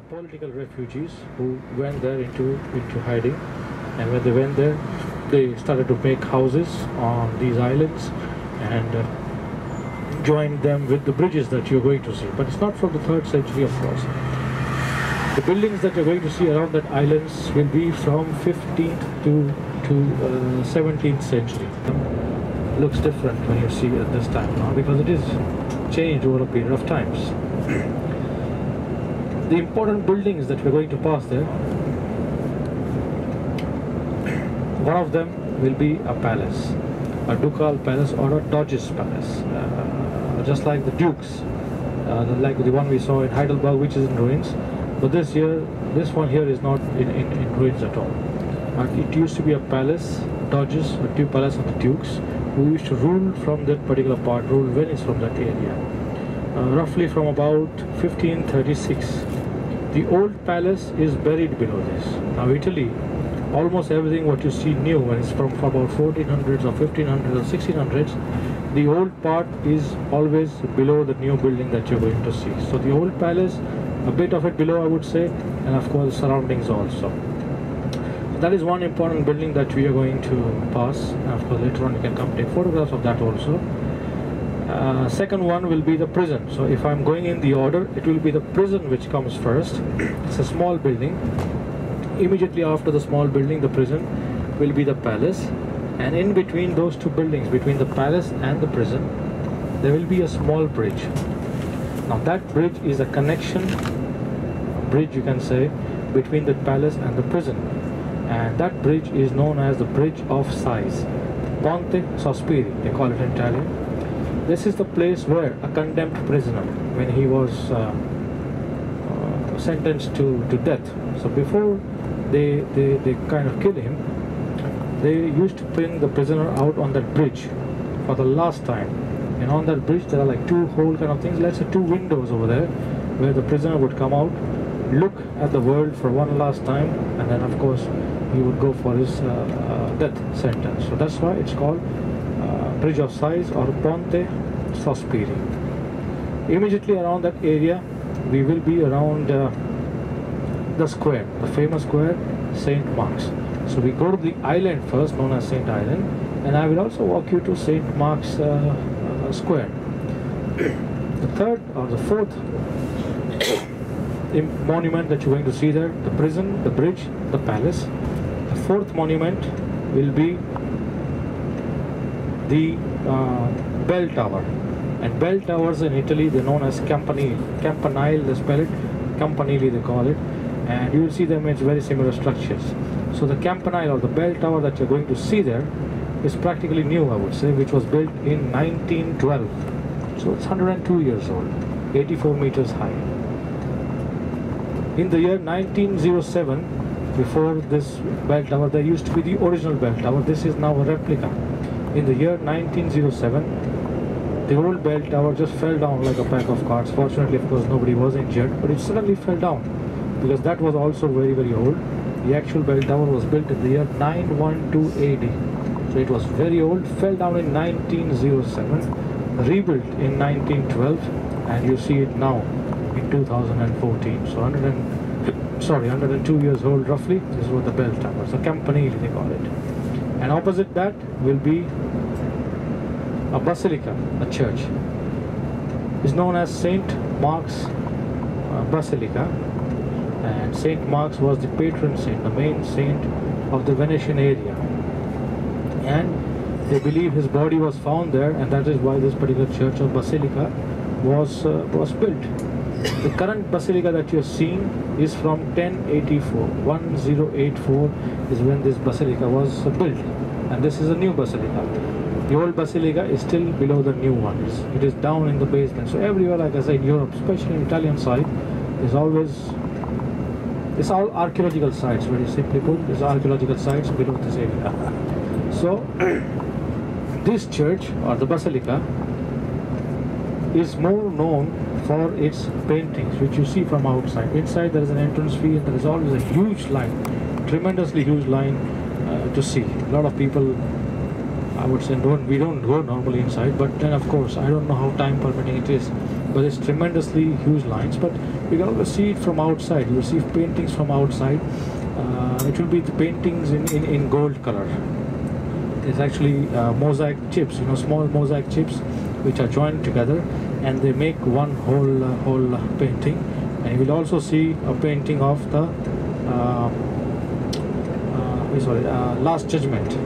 political refugees who went there into hiding, and when they went there, they started to make houses on these islands and joined them with the bridges that you're going to see. But it's not from the 3rd century, of course. The buildings that you're going to see around that islands will be from 15th to 17th century. Looks different when you see it at this time now, because it is changed over a period of times. The important buildings that we're going to pass there, one of them will be a palace, a ducal palace or a Doge's palace, just like the dukes, like the one we saw in Heidelberg, which is in ruins. But this one here is not in ruins at all. It used to be a palace, Doges, a Duke palace of the dukes, who used to rule from that particular part, rule Venice from that area, roughly from about 1536. The old palace is buried below this. Now Italy, almost everything what you see new, when it's from about 1400s or 1500s or 1600s, the old part is always below the new building that you're going to see. So the old palace, a bit of it below, I would say, and of course the surroundings also. So that is one important building that we are going to pass, and of course later on you can come take photographs of that also. Second one will be the prison. So if I'm going in the order, it will be the prison which comes first. It's a small building. Immediately after the small building, the prison, will be the palace, and in between those two buildings, between the palace and the prison, there will be a small bridge. Now that bridge is a connection bridge, you can say, between the palace and the prison, and that bridge is known as the Bridge of Sighs, Ponte Sospiri, they call it in Italian. This is the place where a condemned prisoner, when he was sentenced to death, so before they kind of kill him, they used to bring the prisoner out on that bridge for the last time. And on that bridge there are like two hole kind of things, let's say two windows over there, where the prisoner would come out, look at the world for one last time, and then of course he would go for his death sentence. So that's why it's called Bridge of Sighs or Ponte Sospiri. Immediately around that area we will be around the square, the famous square, St. Mark's. So we go to the island first, known as St. Island, and I will also walk you to St. Mark's Square. The third or the fourth monument that you're going to see there, the prison, the bridge, the palace. The fourth monument will be the bell tower. And bell towers in Italy, they're known as campanile. Campanile, they spell it. Campanile, they call it. And you will see them, it's very similar structures. So the campanile or the bell tower that you're going to see there is practically new, I would say, which was built in 1912. So it's 102 years old, 84 meters high. In the year 1907, before this bell tower, there used to be the original bell tower. This is now a replica. In the year 1907, the old bell tower just fell down like a pack of cards. Fortunately, of course, nobody was injured, but it suddenly fell down, because that was also very, very old. The actual bell tower was built in the year 912 AD. So it was very old, fell down in 1907, rebuilt in 1912, and you see it now in 2014. So 102 years old roughly. This is what the bell tower, so campanile they call it. And opposite that will be a basilica, a church. It's known as St. Mark's Basilica, and St. Mark's was the patron saint, the main saint of the Venetian area, and they believe his body was found there, and that is why this particular church or basilica was built. The current basilica that you're seeing is from 1084. 1084 is when this basilica was built, and this is a new basilica. The old basilica is still below the new one. It is down in the basement. So everywhere, like I said, in Europe, especially in Italian side, is always, it's all archaeological sites, very simply put. There's archaeological sites below this area. So this church or the basilica is more known for its paintings, which you see from outside. Inside there is an entrance fee, and there is always a huge line, tremendously huge line to see. A lot of people I would say we don't go normally inside, but then of course I don't know how time permitting it is, but it's tremendously huge lines. But you can always see it from outside. You will see paintings from outside. It will be the paintings in gold color. It's actually mosaic chips, small mosaic chips which are joined together, and they make one whole painting. And you will also see a painting of the Last Judgment.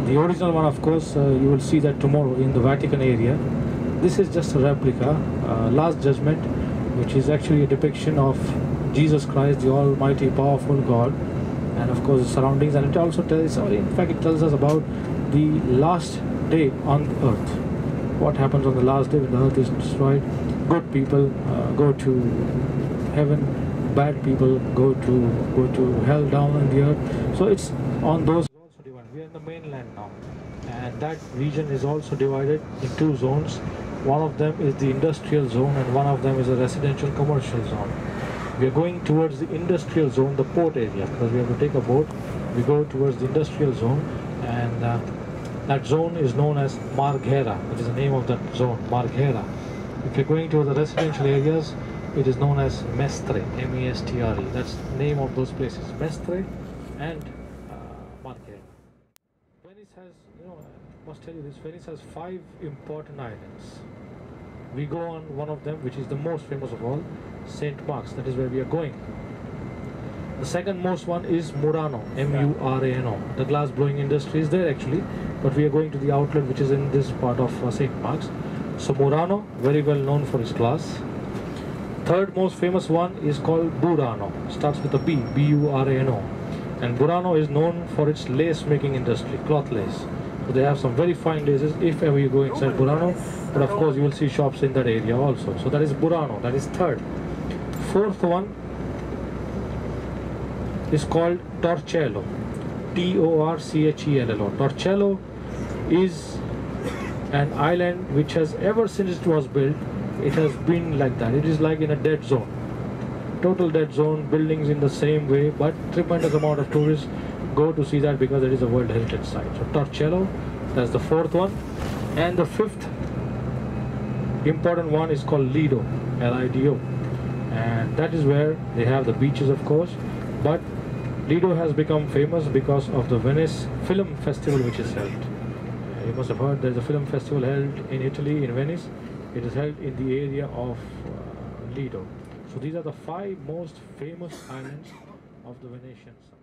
The original one, of course, you will see that tomorrow in the Vatican area. This is just a replica. Last Judgment, which is actually a depiction of Jesus Christ, the Almighty, powerful God, and of course the surroundings. And it also tells, it tells us about the last day on earth. What happens on the last day when the earth is destroyed? Good people go to heaven, bad people go to hell down on the earth. So it's on those. We are in the mainland now, and that region is also divided in two zones. One of them is the industrial zone, and one of them is a residential commercial zone. We are going towards the industrial zone, the port area, because we have to take a boat. We go towards the industrial zone, and that zone is known as Marghera, which is the name of that zone, Marghera. If you're going to the residential areas, it is known as Mestre, M-E-S-T-R-E. That's the name of those places, Mestre and Marghera. Venice has, I must tell you this, Venice has 5 important islands. We go on one of them, which is the most famous of all, St. Mark's. That is where we are going. The second most one is Murano, M-U-R-A-N-O. The glass blowing industry is there actually, but we are going to the outlet which is in this part of St. Mark's. So Murano, very well known for its glass. Third most famous one is called Burano. Starts with a B, B-U-R-A-N-O. And Murano is known for its lace making industry, cloth lace. So they have some very fine laces if ever you go inside Murano. But of course you will see shops in that area also. So that is Murano, that is third. Fourth one is called Torcello, T-O-R-C-H-E-L-L-O. Torcello is an island which has, ever since it was built, it has been like that. It is like in a dead zone, total dead zone, buildings in the same way, but tremendous amount of tourists go to see that because it is a World Heritage Site. So Torcello, that's the fourth one. And the fifth important one is called Lido, L-I-D-O. And that is where they have the beaches, of course, but Lido has become famous because of the Venice Film Festival which is held. You must have heard there's a film festival held in Italy, in Venice. It is held in the area of Lido. So these are the 5 most famous islands of the Venetian side.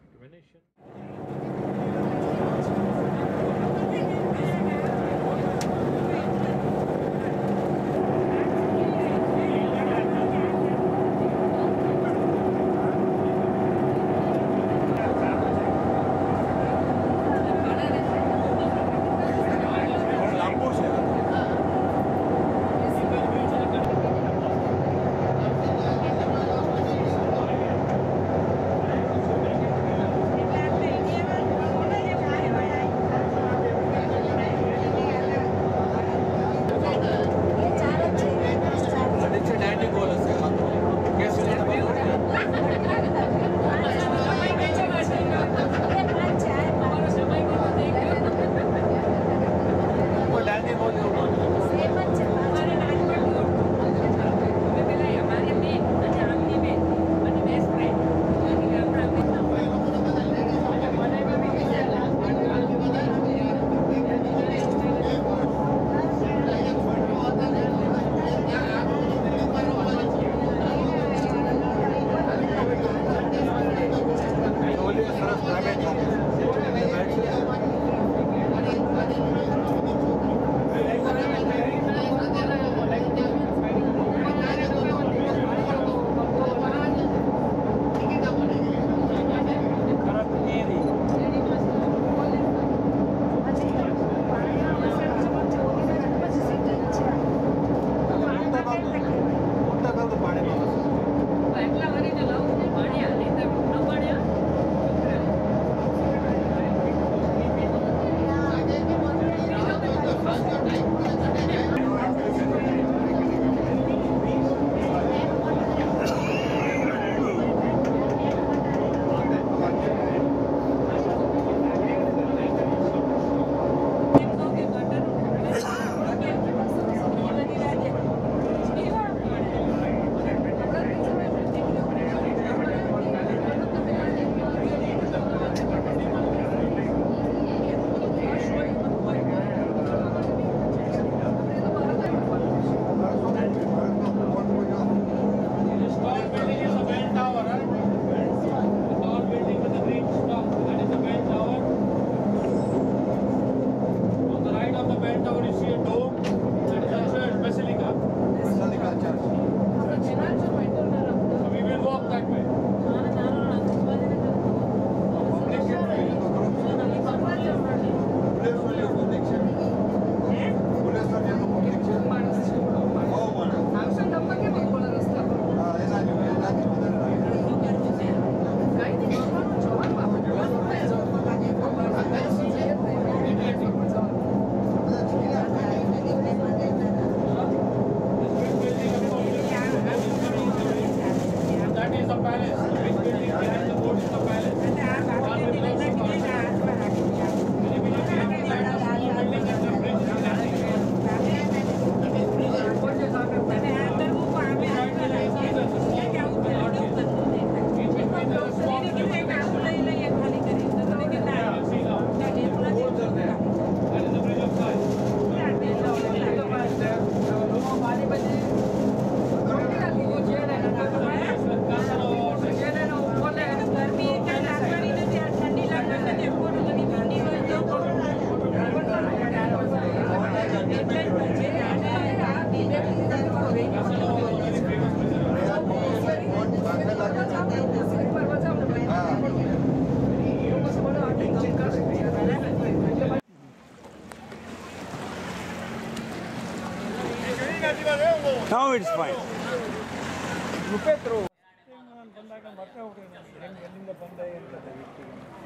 Now it's fine.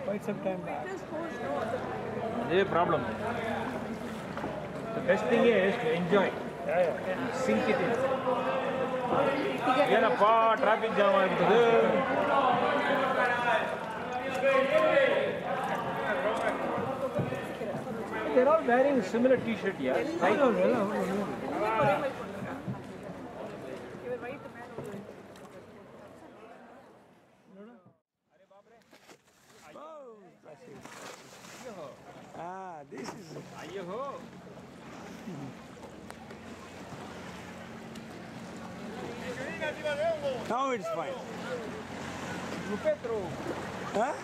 Quite some time back. No problem. The best thing is to enjoy. Sink it in. ಏನಪ್ಪ traffic jam ಆಗ್ಬಿಟ್ಟದು. They're all wearing similar t-shirt, yeah. This is now it's fine. Huh?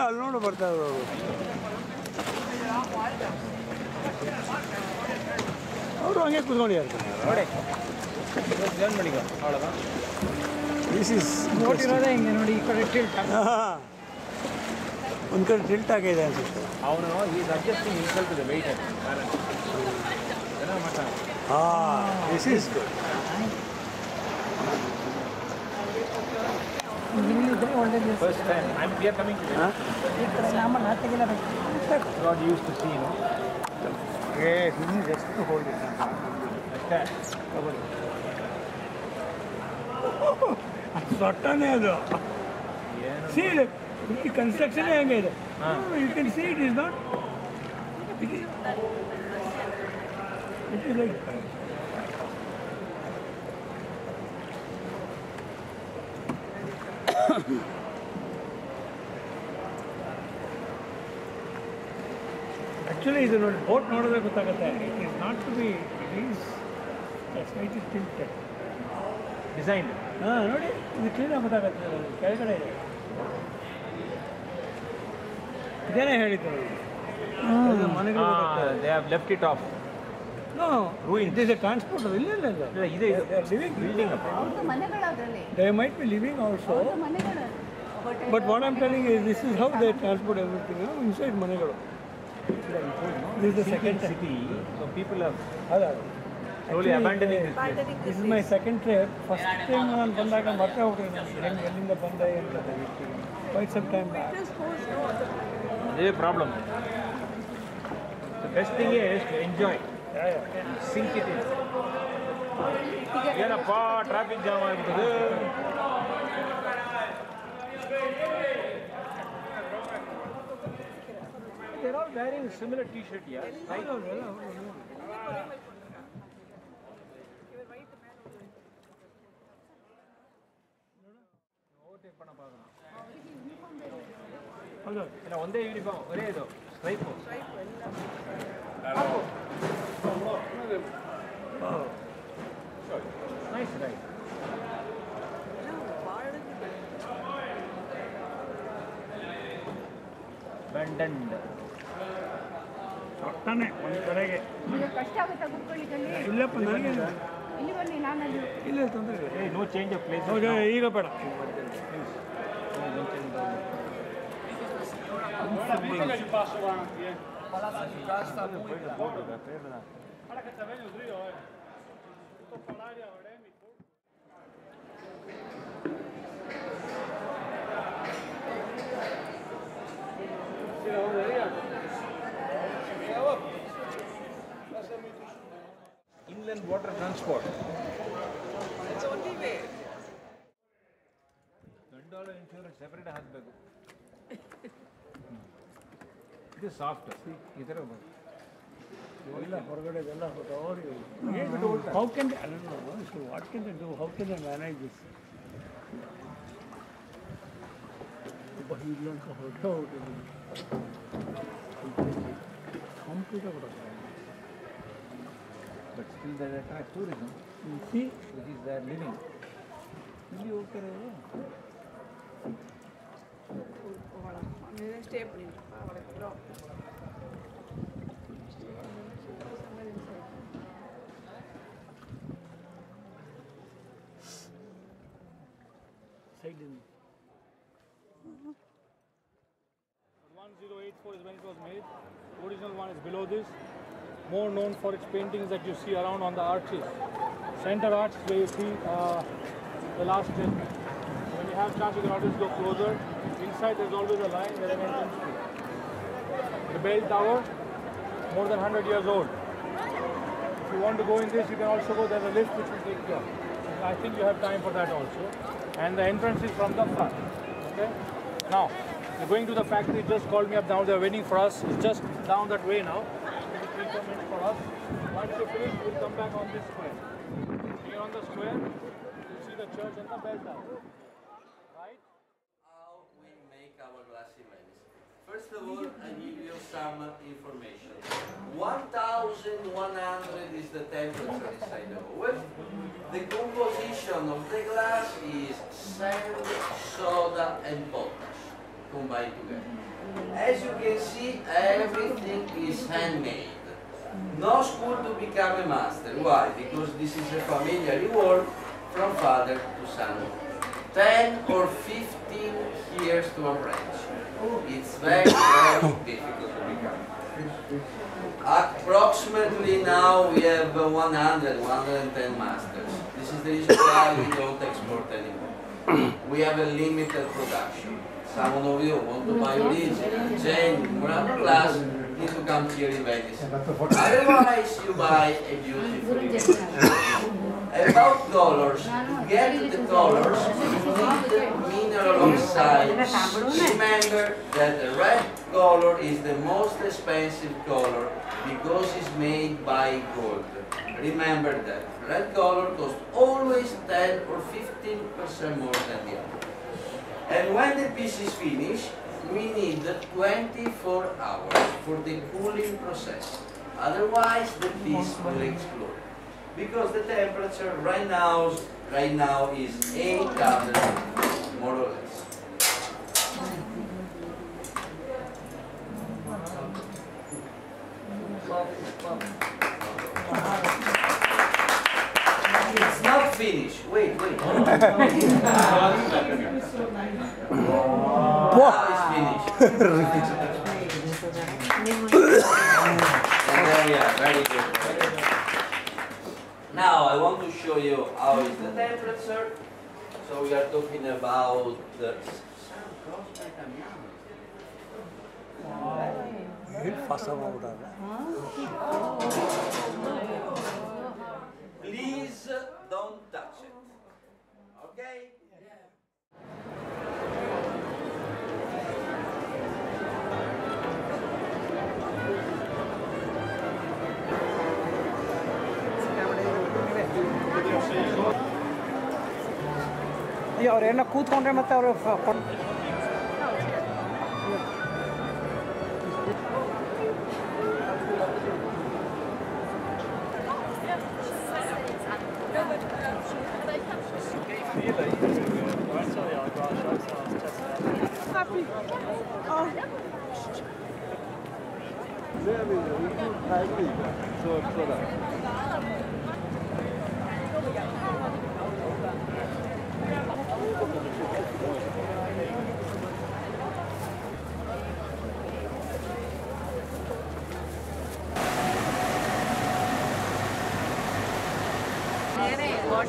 ಅಲ್ಲಿ ನೋಡು ಬರ್ತಾ ಇದ್ರು ಅವರು ಹಂಗೆ ಕೂತ್ಕೊಂಡಿರ್ತಾರೆ. This is ನೋಡಿರೋದೇ ಹಿಂಗೆ ನೋಡಿ, ಈ ಕಡೆ ಟಿಲ್ಟ್ ಒಂದು ಕಡೆ ಟಿಲ್ಟ್ ಆಗಿದೆ ಅನ್ಸುತ್ತೆ. ಅವನು is adjusting himself to the weight and balance. ಚೆನ್ನಾಗಿ ಮಾಡ್ತಾನೆ. This is good. First time we are coming to Venice. Not used to see, no? Yes, just to hold it. Okay. ಸೊಟ್ಟನೇ ಅದು. See, the construction ಹೆಂಗಿದೆ. You can see it is not. It is like. Actually, ಇದು ನೋಡಿ boat ನೋಡಿದ್ರೆ ಗೊತ್ತಾಗುತ್ತೆ. It is not to be. It is slightly tilted. Designed. ನೋಡಿ ಇದು ಕ್ಲೀನಾಗಿ ಗೊತ್ತಾಗುತ್ತೆ. ಕೆಳಗಡೆ ಇದೆ. ಇದೇನೇ ಹೇಳಿದ್ದು ಮನೆಗಳು. They have left it off. No, ruined. It is a transport. ಇಲ್ಲ ಇದೆ living building up. They might be living also. But what I'm telling you is this is how they transport everything, inside ಮನೆಗಳು. This is the second city, so people are slowly abandoning this place. This is my second trip. First time ನಾನು ಬಂದಾಗ ಮರ್ತೆ ಹೋಗ್ತೀನಿ ಎಲ್ಲಿಂದ ಬಂದೆ ಅಂತ. Quite some time back. No problem. The best thing is to enjoy. Sink it in. ಏನಪ್ಪ traffic jam ಆಗ್ಬಿಟ್ಟದು. They're all wearing similar t-shirt, yeah. Overtake பண்ண பார்க்கணும். ಹೌದು, ಇಲ್ಲ ಒಂದೇ ಯೂನಿಫಾರ್ಮ್, ಒರೇ ಇದು ಸ್ಟ್ರೈಪ್. Nice, right? Abandoned. ತಾನೆ ಒಂದು ಕಡೆಗೆ ಕಷ್ಟ ಆಗುತ್ತಾ ಕೂತ್ಕೊಳ್ಳಿದಲ್ಲಿ? ಇಲ್ಲಪ್ಪ ನನಗೆ ಇಲ್ಲಿ ಬನ್ನಿ, ನಾನು ಇಲ್ಲ ತೊಂದರೆ ಇಲ್ಲ. No change of place. ಈಗ ಬೇಡ. Inland water transport. It's only way. Gondola insurance separate ಹಾಕಬೇಕು. ಇದು ಸಾಫ್ಟ್ ಈ ಥರ ಎಲ್ಲ ಹೊರಗಡೆ ಎಲ್ಲ how can what can they do, how can they manage this? ಇಲ್ಲಂತ ಹೊರಟೆ ಹೋಗ್ತೀನಿ ಕಂಪ್ಲೀಟಾಗಿ ಹೊರಟೆ. But still they attract tourism. See which is their living. ಇಲ್ಲಿ ಹೋಗ್ತಾರೆ ಅವರು. ಸ್ಟೇ பண்ணிட்டு வளர்க்குறோம். side in 1084 is when it was made. Original one is below this. more known for its paintings that you see around on the arches. Center arch where you see the last step. When you have chance, you can always go closer. Inside there's always a line where an entrance fee. The bell tower, more than 100 years old. If you want to go in this, you can also go. There's a lift which will take you up. I think you have time for that also. And the entrance is from the front. Okay. Now, we're going to the factory. Just called me up now. They're waiting for us. It's just down that way now. It'll take a minute for us. Once you finish, we'll come back on this square. Here on the square, you'll see the church and the bell tower. Right? How we make our glass in Venice. First of all, I give you some information. 1100 is the temperature inside the oven. The composition of the glass is sand, soda and potash combined together. As you can see, everything is handmade. No school to become a master. Why? Because this is a familiar work from father to son. 10 or 15 years to apprentice. It's very, very difficult to become. Approximately now we have 110 masters. This is the reason why we don't export anymore. We have a limited production. Some of you want to buy original, genuine, Murano glass, need to come here in Venice. Otherwise you buy a beautiful image. About colors, to get the colors, you need mineral oxides. Remember that the red color is the most expensive color because it's made by gold. Remember that. Red color costs always 10 or 15% more than the other. And when the piece is finished, we need 24 hours for the cooling process. Otherwise, the piece will explode. Because the temperature right now is 800, more or less. It's not finished. Wait. Now it's finished. And there we are. Very good. Now I want to show you how is the temperature. So we are talking about the please don't touch it. Okay? ಅವ್ರು ಏನೋ ಕೂತ್ಕೊಂಡ್ರೆ ಮತ್ತೆ ಅವರು What